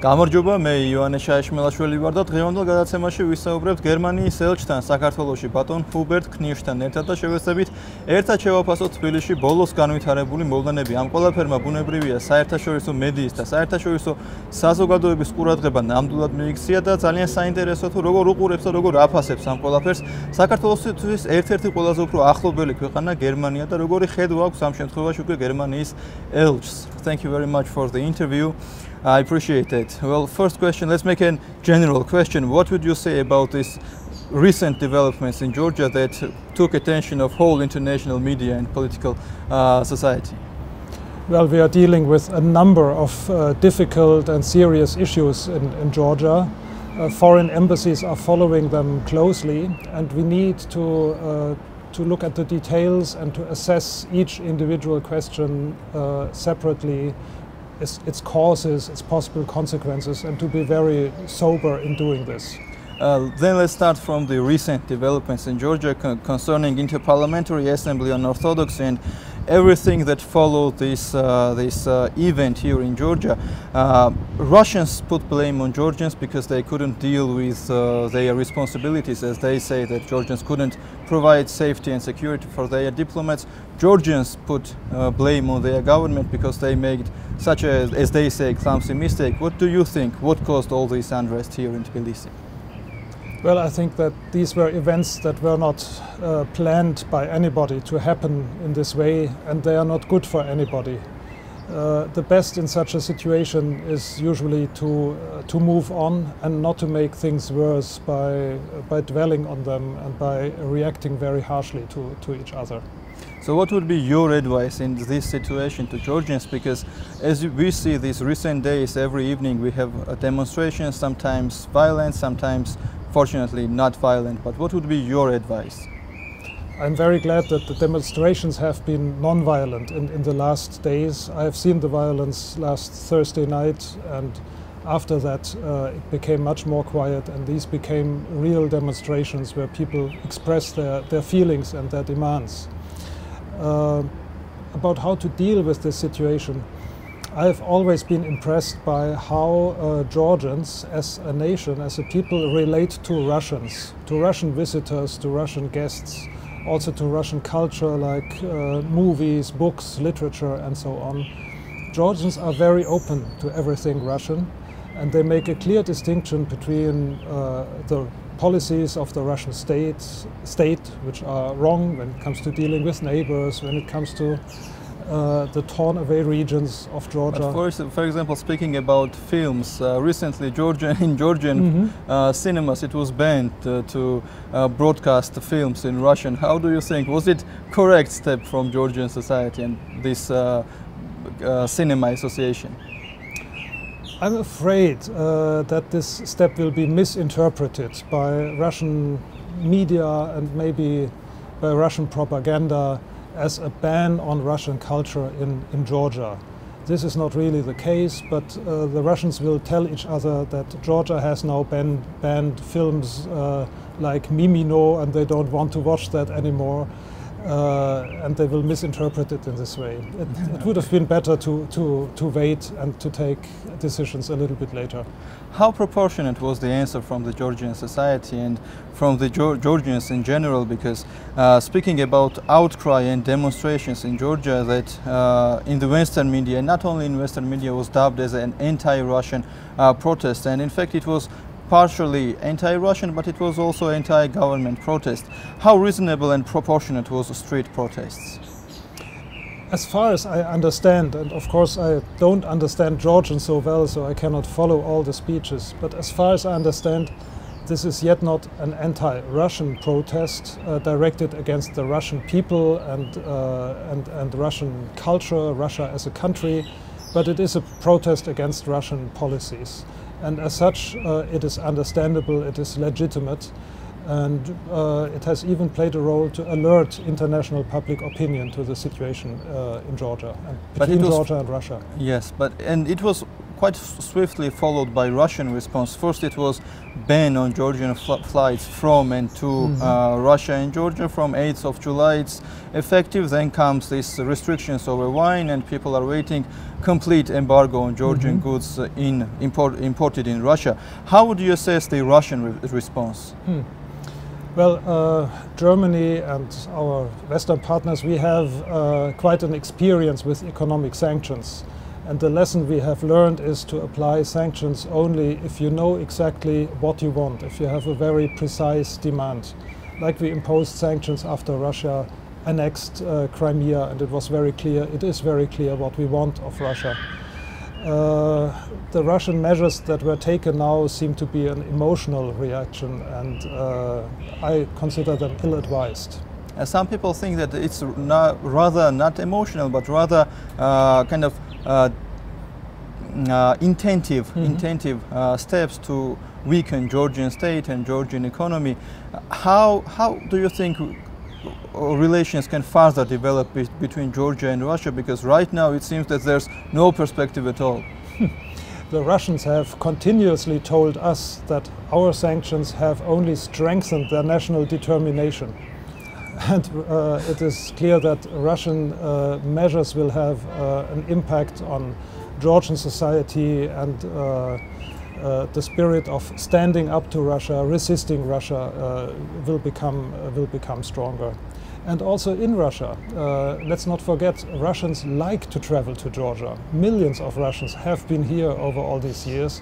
გამარჯობა, მე ივანე შაიშმელაშვილი ვარ და დღევანდელ გადაცემაში ვისაუბრებთ გერმანიის ელჩთან საქართველოში ბატონ ჰუბერტ knirschთან ერთად და შევეცდებით ერთად შევაფასოთ თბილისში ბოლოს განვითარებული მოვლენები. Ამ ყველაფერმა ბუნებრივია საერთაშორისო მედიის და საერთაშორისო საზოგადოების ყურადღება ნამდვილად მიიქცია და ძალიან საინტერესოა თუ როგორ უყურებს და როგორ აფასებს ამ ყველაფერს საქართველოსთვის ერთ-ერთი ყველაზე უფრო ახლობელი ქვეყანა გერმანია და როგორი ხედვა აქვს ამ შემთხვევაში უკვე გერმანიის ელჩს. Thank you very much for the interview. I appreciate it. Well, first question, let's make a general question. What would you say about these recent developments in Georgia that took attention of whole international media and political society? Well, we are dealing with a number of difficult and serious issues in Georgia. Foreign embassies are following them closely, and we need to look at the details and to assess each individual question separately, its causes, its possible consequences, and to be very sober in doing this. Then let's start from the recent developments in Georgia concerning Interparliamentary Assembly on Orthodoxy and everything that followed this event here in Georgia. Russians put blame on Georgians because they couldn't deal with their responsibilities, as they say that Georgians couldn't provide safety and security for their diplomats. Georgians put blame on their government because they made such a, as they say, clumsy mistake. What do you think? What caused all this unrest here in Tbilisi? Well, I think that these were events that were not planned by anybody to happen in this way, and they are not good for anybody. The best in such a situation is usually to move on and not to make things worse by dwelling on them and by reacting very harshly to each other. So what would be your advice in this situation to Georgians? Because as we see these recent days, every evening we have demonstrations, sometimes violent, sometimes fortunately not violent. But what would be your advice? I'm very glad that the demonstrations have been non-violent in the last days. I have seen the violence last Thursday night, and after that it became much more quiet, and these became real demonstrations where people express their feelings and their demands. About how to deal with this situation, I have always been impressed by how Georgians as a nation, as a people, relate to Russians, to Russian visitors, to Russian guests, also to Russian culture like movies, books, literature and so on. Georgians are very open to everything Russian, and they make a clear distinction between the policies of the Russian state, which are wrong when it comes to dealing with neighbors, when it comes to the torn away regions of Georgia. But for example, speaking about films, recently in Georgian cinemas it was banned to broadcast films in Russian. How do you think, was it correct step from Georgian society and this cinema association? I'm afraid that this step will be misinterpreted by Russian media and maybe by Russian propaganda as a ban on Russian culture in Georgia. This is not really the case, but the Russians will tell each other that Georgia has now banned films like Mimino, and they don't want to watch that anymore. And they will misinterpret it in this way. It would have been better to wait and to take decisions a little bit later. How proportionate was the answer from the Georgian society and from the Georgians in general? Because speaking about outcry and demonstrations in Georgia, that in the Western media, not only in Western media, was dubbed as an anti-Russian protest, and in fact it was partially anti-Russian, but it was also anti-government protest. How reasonable and proportionate was the street protests? As far as I understand, and of course I don't understand Georgian so well, so I cannot follow all the speeches, but as far as I understand, this is yet not an anti-Russian protest directed against the Russian people and Russian culture, Russia as a country, but it is a protest against Russian policies. And as such, it is understandable, it is legitimate, and it has even played a role to alert international public opinion to the situation in Georgia, and between Georgia and Russia. Yes, and it was quite swiftly followed by Russian response. First it was ban on Georgian flights from and to Russia and Georgia from 8th of July. It's effective. Then comes these restrictions over wine, and people are waiting complete embargo on Georgian goods imported in Russia. How would you assess the Russian response? Well, Germany and our Western partners, we have quite an experience with economic sanctions. And the lesson we have learned is to apply sanctions only if you know exactly what you want, if you have a very precise demand. Like we imposed sanctions after Russia annexed Crimea, and it was very clear, it is very clear what we want of Russia. The Russian measures that were taken now seem to be an emotional reaction, and I consider them ill-advised. Some people think that it's rather not emotional, but rather kind of intentive steps to weaken Georgian state and Georgian economy. How do you think relations can further develop between Georgia and Russia? Because right now it seems that there's no perspective at all. The Russians have continuously told us that our sanctions have only strengthened their national determination. And it is clear that Russian measures will have an impact on Georgian society, and the spirit of standing up to Russia, resisting Russia, will become stronger. And also in Russia, let's not forget, Russians like to travel to Georgia. Millions of Russians have been here over all these years,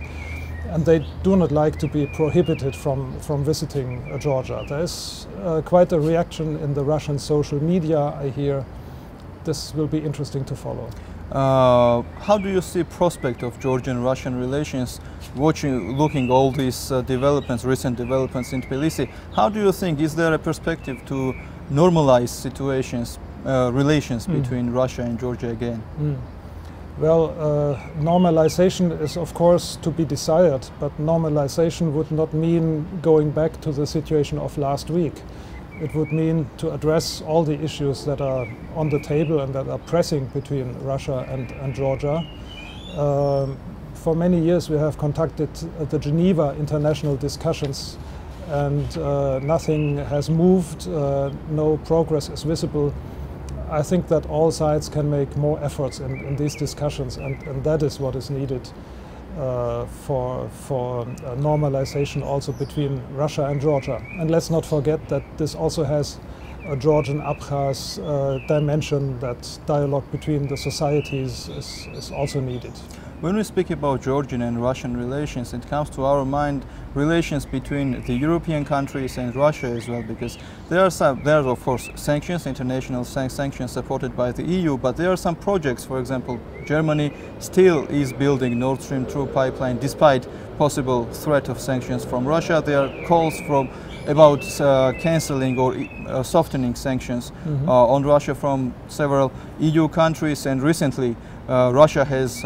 and they do not like to be prohibited from visiting Georgia. There is quite a reaction in the Russian social media, I hear. This will be interesting to follow. How do you see prospect of Georgian-Russian relations, looking all these recent developments in Tbilisi? How do you think, is there a perspective to normalize relations between Russia and Georgia again? Well, normalization is of course to be desired, but normalization would not mean going back to the situation of last week. It would mean to address all the issues that are on the table and that are pressing between Russia and Georgia. For many years we have conducted the Geneva international discussions, and nothing has moved, no progress is visible. I think that all sides can make more efforts in these discussions, and that is what is needed for normalization also between Russia and Georgia. And let's not forget that this also has a Georgian-Abkhaz dimension, that dialogue between the societies is also needed. When we speak about Georgian and Russian relations, it comes to our mind relations between the European countries and Russia as well, because there are of course sanctions, international sanctions supported by the EU, but there are some projects. For example, Germany still is building Nord Stream 2 pipeline despite possible threat of sanctions from Russia. There are calls about cancelling or softening sanctions on Russia from several EU countries, and recently Russia has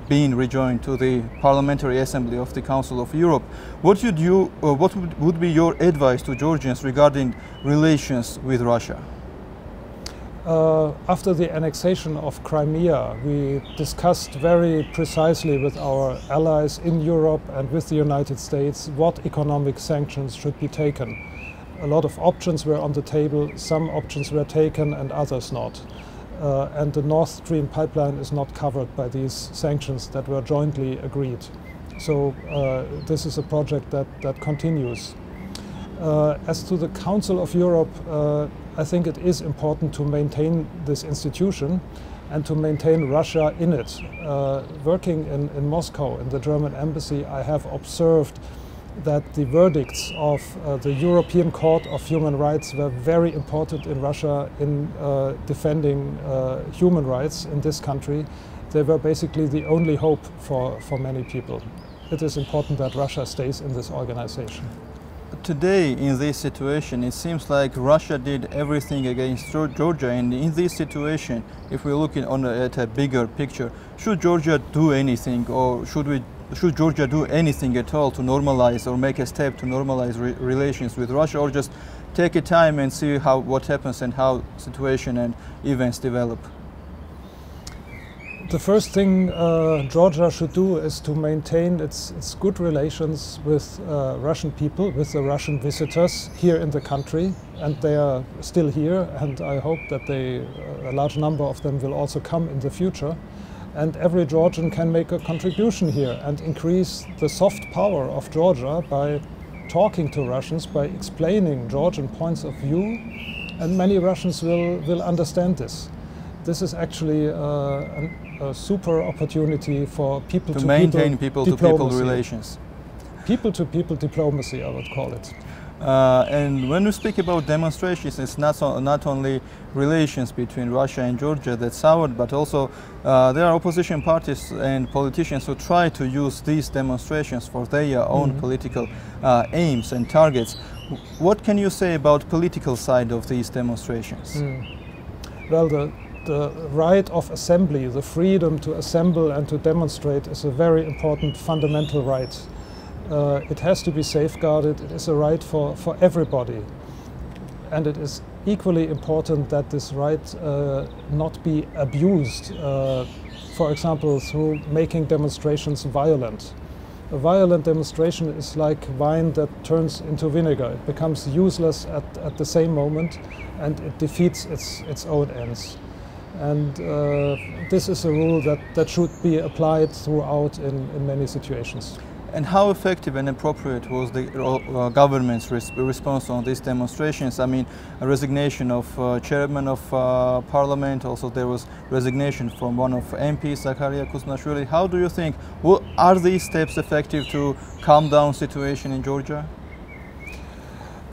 been rejoined to the Parliamentary Assembly of the Council of Europe. What would be your advice to Georgians regarding relations with Russia? After the annexation of Crimea, we discussed very precisely with our allies in Europe and with the United States what economic sanctions should be taken. A lot of options were on the table, some options were taken and others not. And the Nord Stream pipeline is not covered by these sanctions that were jointly agreed. So this is a project that continues. As to the Council of Europe, I think it is important to maintain this institution and to maintain Russia in it. Working in Moscow, in the German embassy, I have observed that the verdicts of the European Court of Human Rights were very important in Russia in defending human rights in this country. They were basically the only hope for many people. It is important that Russia stays in this organization. Today, in this situation, it seems like Russia did everything against Georgia, and in this situation, if we're looking at a bigger picture, should Georgia do anything, or should Georgia do anything at all to normalize or make a step to normalize relations with Russia, or just take a time and see what happens and how situation and events develop? The first thing Georgia should do is to maintain its good relations with Russian people, with the Russian visitors here in the country, and they are still here, and I hope that a large number of them will also come in the future. And every Georgian can make a contribution here and increase the soft power of Georgia by talking to Russians, by explaining Georgian points of view, and many Russians will understand this. This is actually a super opportunity for people to maintain people-to-people relations. People-to-people diplomacy, I would call it. And when we speak about demonstrations, it's not only relations between Russia and Georgia that's soured, but also there are opposition parties and politicians who try to use these demonstrations for their own political aims and targets. What can you say about political side of these demonstrations? Well, the right of assembly, the freedom to assemble and to demonstrate is a very important fundamental right. It has to be safeguarded. It is a right for everybody. And it is equally important that this right not be abused, for example, through making demonstrations violent. A violent demonstration is like wine that turns into vinegar. It becomes useless at the same moment, and it defeats its own ends. And this is a rule that should be applied throughout in many situations. And how effective and appropriate was the government's response on these demonstrations? I mean, a resignation of chairman of parliament, also there was resignation from one of MPs, Zakaria Kusnashvili. How do you think, are these steps effective to calm down situation in Georgia?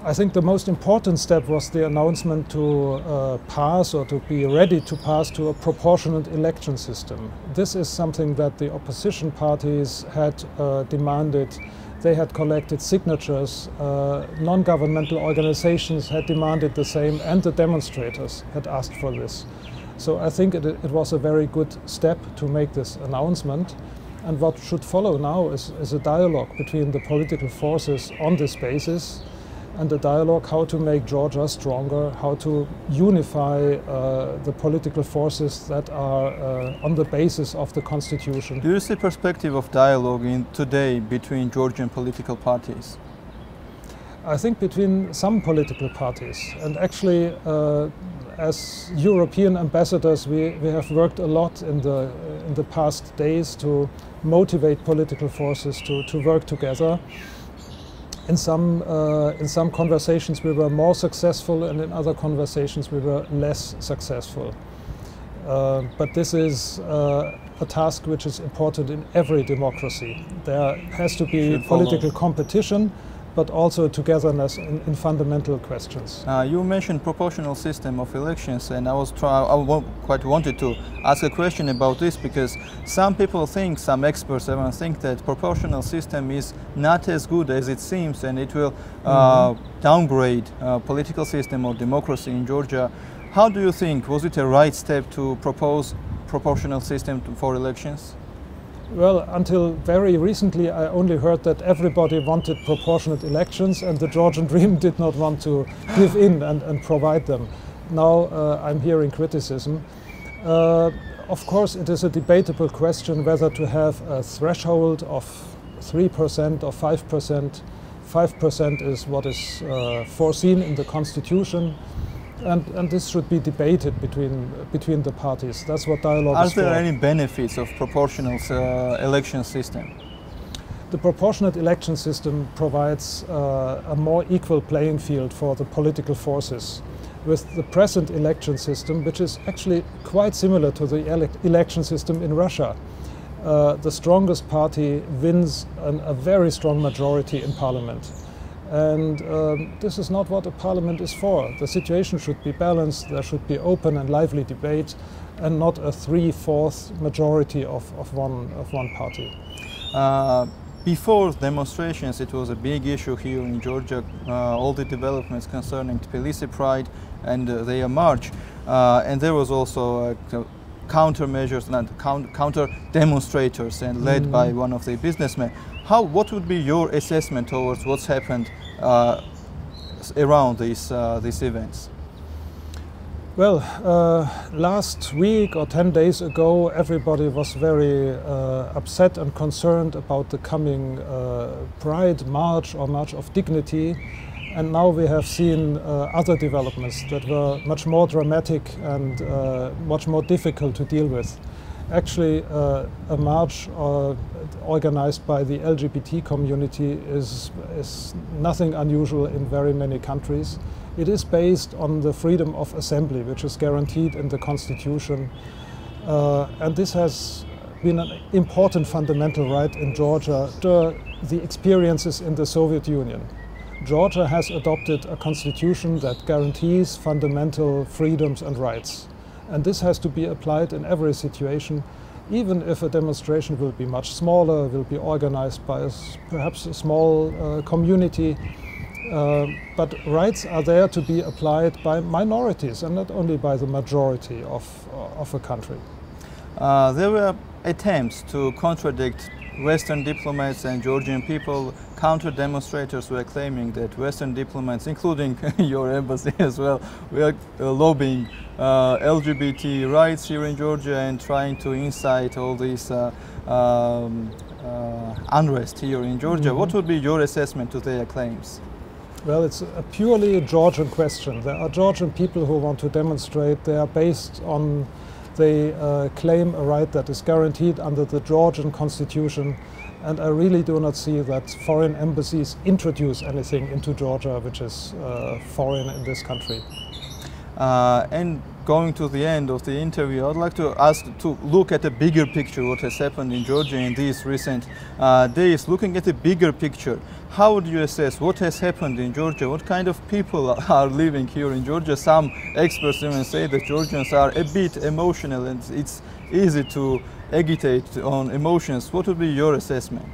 I think the most important step was the announcement to pass, or to be ready to pass, to a proportionate election system. This is something that the opposition parties had demanded. They had collected signatures, non-governmental organizations had demanded the same, and the demonstrators had asked for this. So I think it was a very good step to make this announcement. And what should follow now is a dialogue between the political forces on this basis, and a dialogue how to make Georgia stronger, how to unify the political forces that are on the basis of the constitution. Do you see perspective of dialogue today between Georgian political parties? I think between some political parties, and actually as European ambassadors we have worked a lot in the past days to motivate political forces to work together. In some conversations we were more successful, and in other conversations we were less successful. But this is a task which is important in every democracy. There has to be political competition, but also togetherness in fundamental questions. You mentioned proportional system of elections, and I quite wanted to ask a question about this, because some people think, some experts even think that proportional system is not as good as it seems, and it will downgrade political system or democracy in Georgia. How do you think, was it a right step to propose proportional system for elections? Well, until very recently I only heard that everybody wanted proportionate elections, and the Georgian dream did not want to give in and provide them. Now I'm hearing criticism. Of course it is a debatable question whether to have a threshold of 3% or 5%. 5% is what is foreseen in the constitution. And this should be debated between the parties. That's what dialogue is for. Are there any benefits of proportional election system? The proportionate election system provides a more equal playing field for the political forces. With the present election system, which is actually quite similar to the election system in Russia, the strongest party wins a very strong majority in parliament. And this is not what a parliament is for. The situation should be balanced, there should be open and lively debate, and not a 3/4 majority of one party. Before demonstrations, it was a big issue here in Georgia, all the developments concerning Tbilisi Pride and their march. And there was also countermeasures and counter demonstrators, and led by one of the businessmen. What would be your assessment towards what's happened around these events? Well, last week or 10 days ago, everybody was very upset and concerned about the coming Pride March or March of Dignity. And now we have seen other developments that were much more dramatic and much more difficult to deal with. Actually, a march organized by the LGBT community is nothing unusual in very many countries. It is based on the freedom of assembly, which is guaranteed in the Constitution. And this has been an important fundamental right in Georgia after the experiences in the Soviet Union. Georgia has adopted a constitution that guarantees fundamental freedoms and rights. And this has to be applied in every situation, even if a demonstration will be much smaller, will be organized by perhaps a small community. But rights are there to be applied by minorities and not only by the majority of a country. There were attempts to contradict Western diplomats and Georgian people. Counter-demonstrators were claiming that Western diplomats, including your embassy as well, were lobbying LGBT rights here in Georgia and trying to incite all this unrest here in Georgia. Mm-hmm. What would be your assessment to their claims? Well, it's a purely Georgian question. There are Georgian people who want to demonstrate. They are based on, they claim a right that is guaranteed under the Georgian constitution. And I really do not see that foreign embassies introduce anything into Georgia which is foreign in this country. And going to the end of the interview, I'd like to ask to look at the bigger picture, what has happened in Georgia in these recent days. Looking at the bigger picture, how would you assess what has happened in Georgia? What kind of people are living here in Georgia? Some experts even say that Georgians are a bit emotional and it's easy to agitate on emotions. What would be your assessment?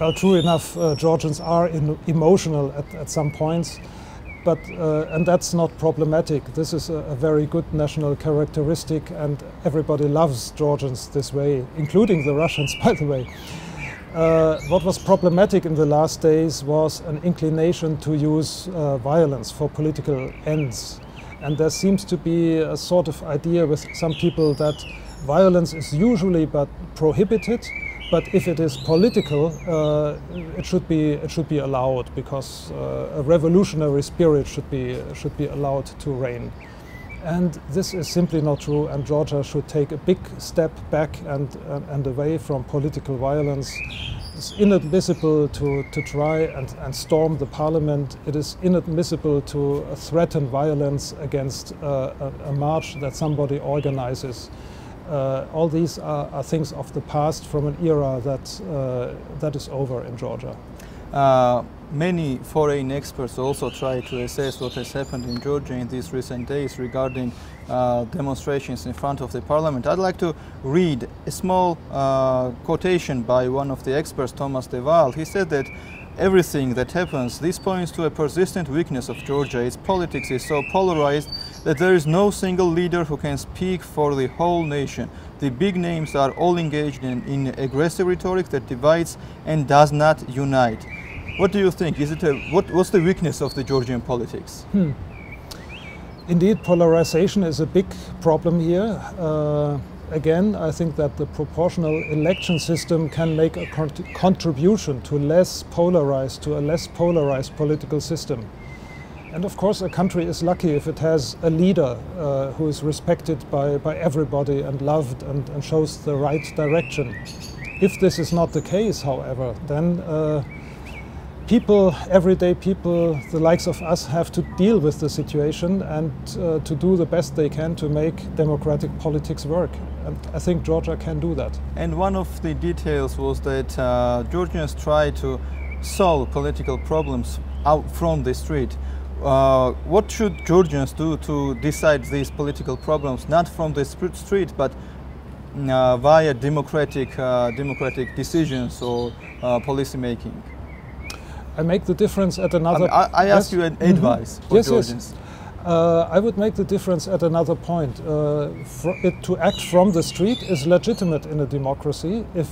Well, true enough, Georgians are emotional at some points. But, and that's not problematic. This is a very good national characteristic and everybody loves Georgians this way, including the Russians, by the way. What was problematic in the last days was an inclination to use violence for political ends. And there seems to be a sort of idea with some people that violence is usually but prohibited. But if it is political, it should be allowed, because a revolutionary spirit should be allowed to reign. And this is simply not true, and Georgia should take a big step back and away from political violence. It's inadmissible to try and storm the parliament. It is inadmissible to threaten violence against a march that somebody organizes. All these are things of the past, from an era that is over in Georgia. Many foreign experts also try to assess what has happened in Georgia in these recent days regarding demonstrations in front of the parliament. I'd like to read a small quotation by one of the experts, Thomas de Waal. He said that everything that happens, this points to a persistent weakness of Georgia. Its politics is so polarized that there is no single leader who can speak for the whole nation. The big names are all engaged in aggressive rhetoric that divides and does not unite. What do you think? Is it what's the weakness of the Georgian politics? Indeed, polarization is a big problem here. Again, I think that the proportional election system can make a contribution to a less polarized political system. And of course, a country is lucky if it has a leader who is respected by everybody and loved and shows the right direction. If this is not the case, however, then people, everyday people, the likes of us, have to deal with the situation and to do the best they can to make democratic politics work. And I think Georgia can do that. And one of the details was that Georgians try to solve political problems out from the street. What should Georgians do to decide these political problems, not from the street, but via democratic decisions or policy making? I make the difference at another... I ask you an advice for Georgians. Yes. I would make the difference at another point. To act from the street is legitimate in a democracy if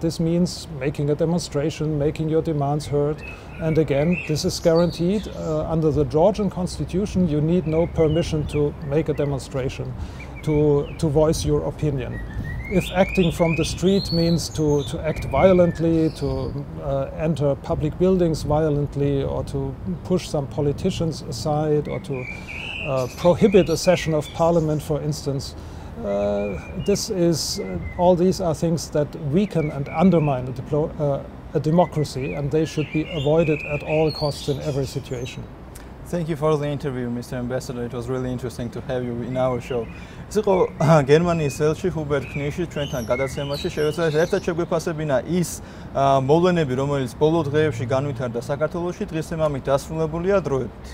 this means making a demonstration, making your demands heard. And again, this is guaranteed under the Georgian constitution. You need no permission to make a demonstration, to voice your opinion. If acting from the street means to act violently, to enter public buildings violently, or to push some politicians aside, or to prohibit a session of parliament, for instance, all these are things that weaken and undermine a democracy, and they should be avoided at all costs in every situation. Thank you for the interview, Mr. Ambassador. It was really interesting to have you in our show. ეს იყო გერმანიის ელჩი ჰუბერტ knirschი ჩვენთან გადაცემაში. შევეცადეთ ერთად შეგვეფასებინა ის მოვლენები, რომელიც ბოლო დღეებში განვითარდა საქართველოში. დღეს ამ ამით დასრულებულია დროებით.